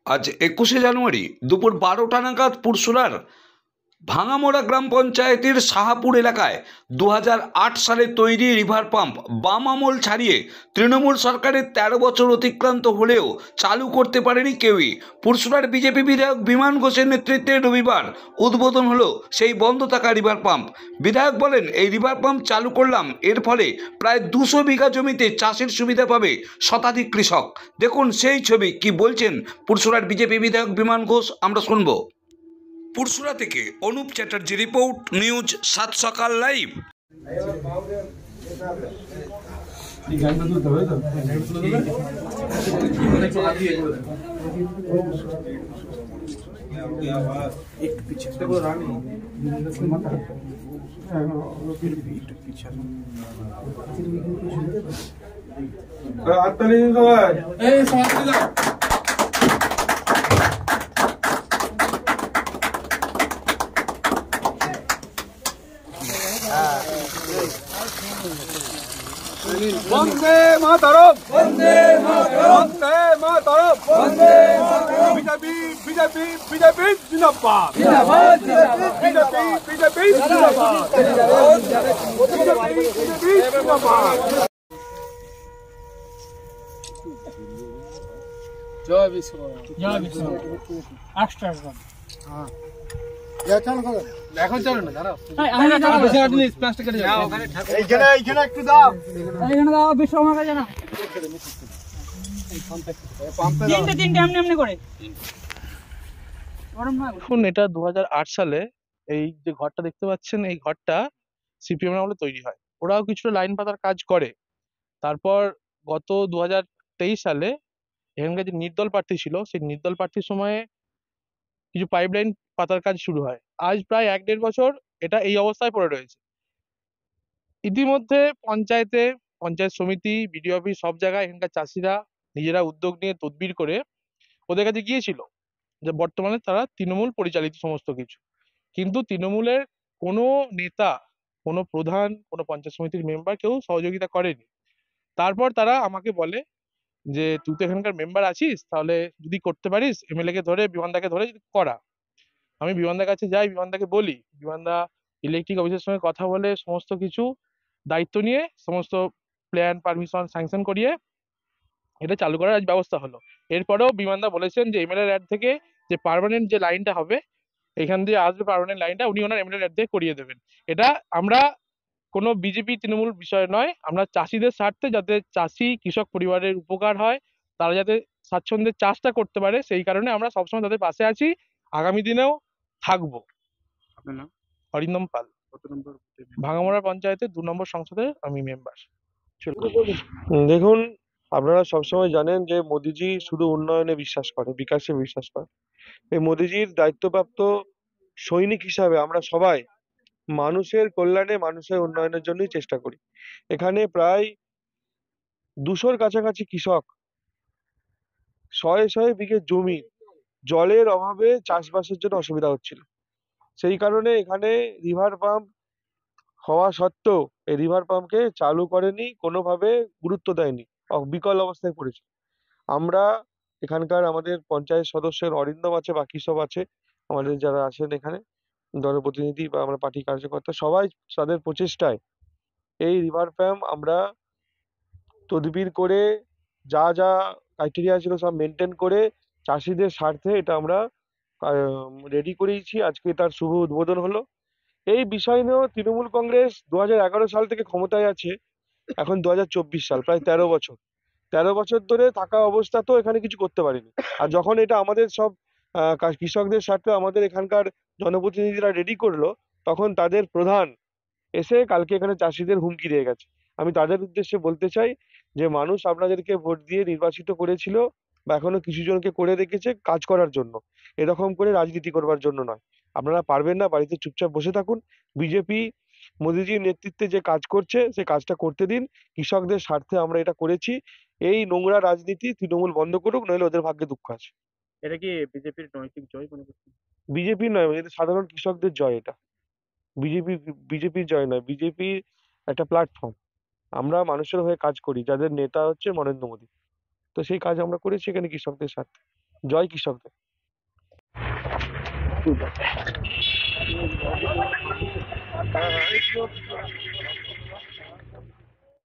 আজ ২১শে জানুয়ারি দুপুর ১২টা নাগাদ পুরসুরার ভাঙামোড়া গ্রাম পঞ্চায়েতের শাহাপুর এলাকায় ২০০৮ সালে তৈরি রিভার পাম্প বাম আমল ছাড়িয়ে তৃণমূল সরকারের ১৩ বছর অতিক্রান্ত হলেও চালু করতে পারেনি কেউই। পুরসুরার বিজেপি বিধায়ক বিমান ঘোষের নেতৃত্বে রবিবার উদ্বোধন হলো সেই বন্ধ থাকা রিভার পাম্প। বিধায়ক বলেন, এই রিভার পাম্প চালু করলাম, এর ফলে প্রায় ২০০ বিঘা জমিতে চাষের সুবিধা পাবে শতাধিক কৃষক। দেখুন সেই ছবি, কি বলছেন পুরসুরার বিজেপি বিধায়ক বিমান ঘোষ, আমরা শুনবো। পুরসুরা থেকে অনুপ চ্যাটার্জি রিপোর্ট, নিউজ 7 সকাল লাইভ। বন্দে মাতরম, বন্দে মাতরম, বন্দে মাতরম, বন্দে মাতরম। বিজেপি বিজেপি বিজেপি জিন্দাবাদ, জিন্দাবাদ জিন্দাবাদ। বিজেপি বিজেপি জিন্দাবাদ, জিন্দাবাদ। বিজেপি বিজেপি জিন্দাবাদ। জয় বিশ্বকর্মা, জয় বিশ্বকর্মা। আস্টার হ্যাঁ এখন চলো না, দাঁড়াও এইখানে একটু দাও, এইখানে দাও বিশ্বকর্মা কাছে না তিনটে এমনি এমনি করে। দেখুন, এটা ২০০৮ সালে এই যে ঘরটা দেখতে পাচ্ছেন, এই ঘরটা সিপিএম এর আমলে তৈরি হয়। ওরাও কিছুটা লাইন পাতার কাজ করে। তারপর গত ২০২৩ সালে এখানকার যে নির্দল প্রার্থী ছিল, সেই নির্দল প্রার্থীর সময়ে কিছু পাইপলাইন পাতার কাজ শুরু হয়। আজ প্রায় ১-১.৫ বছর এটা এই অবস্থায় পড়ে রয়েছে। ইতিমধ্যে পঞ্চায়েত সমিতি, বিডিও অফিস, সব জায়গায় এখানকার চাষিরা নিজেরা উদ্যোগ নিয়ে তদবির করে ওদের কাছে গিয়েছিল যে বর্তমানে তারা তৃণমূল পরিচালিত সমস্ত কিছু, কিন্তু তৃণমূলের কোনো নেতা, কোনো প্রধান, কোনো পঞ্চায়েত সমিতির মেম্বার কেউ সহযোগিতা করেনি। তারপর তারা আমাকে বলে যে তুই তো এখানকার মেম্বার আছিস, তাহলে যদি করতে পারিস এমএলএ কে ধরে, বিমানদাকে ধরে যদি করা। আমি বিমানদার কাছে যাই, বিমানদাকে বলি, বিমানদা ইলেকট্রিক অফিসের সঙ্গে কথা বলে সমস্ত কিছু দায়িত্ব নিয়ে সমস্ত প্ল্যান, পারমিশন স্যাংশন করিয়ে এটা চালু করার আজ ব্যবস্থা হলো। এরপরেও বিমানদা বলেছেন যে এমএলএ অ্যাড থেকে যে পার্মানেন্ট যে লাইনটা হবে, এখান দিয়ে আসবে পার্মানেন্ট লাইনটা, উনি ওনার এমএলএ অ্যাড থেকে করিয়ে দেবেন। এটা আমরা কোনো বিজেপি তৃণমূল বিষয় নয়, আমরা চাষিদের স্বার্থে, যাতে চাষি কৃষক পরিবারের উপকার হয়, তারা যাতে স্বাচ্ছন্দ্যে চাষটা করতে পারে, সেই কারণে আমরা সবসময় তাদের পাশে আছি, আগামী দিনেও থাকবো। অরিন্দম পাল, ভাঙামোড়া পঞ্চায়েতের ২ নম্বর সংসদের আমি মেম্বার। দেখুন, আপনারা সবসময় জানেন যে মোদিজি শুধু উন্নয়নে বিশ্বাস করে, বিকাশে বিশ্বাস করে। এই মোদিজির দায়িত্বপ্রাপ্ত সৈনিক হিসাবে আমরা সবাই মানুষের কল্যাণে, মানুষের উন্নয়নের জন্যই চেষ্টা করি। এখানে প্রায় ২০০-র কাছাকাছি কৃষক, শয়ে বিঘে জমি জলের অভাবে চাষবাসের জন্য অসুবিধা হচ্ছিল। সেই কারণে এখানে রিভার পাম্প হওয়া সত্ত্বেও এই রিভার পাম্পকে চালু করেনি, কোনোভাবে গুরুত্ব দেয়নি, বিকল অবস্থায় পড়েছে। আমরা এখানকার আমাদের পঞ্চায়েত সদস্যের অরিন্দম আছে, বাকি সব আছে, আমাদের যারা আছেন এখানে জনপ্রতিনিধি বা আমরা পার্টি কার্যকর্তা, সবাই তাদের প্রচেষ্টায় এই রিভার পাম্প আমরা তদবির করে যা যা ক্রাইটেরিয়া ছিল সব মেনটেন করে চাষিদের স্বার্থে এটা আমরা রেডি করেছি। আজকে তার শুভ উদ্বোধন হলো। এই বিষয় নিয়েও তৃণমূল কংগ্রেস ২০১১ সাল থেকে ক্ষমতায় আছে, এখন ২০২৪ সাল, প্রায় ১৩ বছর। ১৩ বছর ধরে থাকা অবস্থাতেও এখানে কিছু করতে পারিনি। আর যখন এটা আমাদের সব কৃষকদের স্বার্থে আমাদের এখানকার জনপ্রতিনিধিরা রেডি করলো, তখন তাদের প্রধান এসে কালকে এখানে চাষিদের হুমকি দিয়ে গেছে। আমি তাদের উদ্দেশ্যে বলতে চাই যে মানুষ আপনাদেরকে ভোট দিয়ে নির্বাচিত করেছিল বা এখনো কিছু জনকে করে রেখেছে কাজ করার জন্য, এরকম করে রাজনীতি করবার জন্য নয়। আপনারা পারবেন না, বাড়িতে চুপচাপ বসে থাকুন। বিজেপি মোদিজির নেতৃত্বে যে কাজ করছে সে কাজটা করতে দিন। কৃষকদের স্বার্থে আমরা এটা করেছি। এই নোংরা রাজনীতি তৃণমূল বন্ধ করুক, নইলে ওদের ভাগ্যে দুঃখ আছে। এটা কি বিজেপির নৈতিক জয় মনে করছেন? বিজেপি নয়, এটা সাধারণ কৃষকদের জয়। এটা বিজেপির জয় নয়, বিজেপি একটা প্ল্যাটফর্ম। আমরা মানুষের হয়ে কাজ করি, যাদের নেতা হচ্ছে নরেন্দ্র মোদী। তো সেই কাজ আমরা করেছি এখানে কৃষকদের সাথে। জয় কৃষকদের।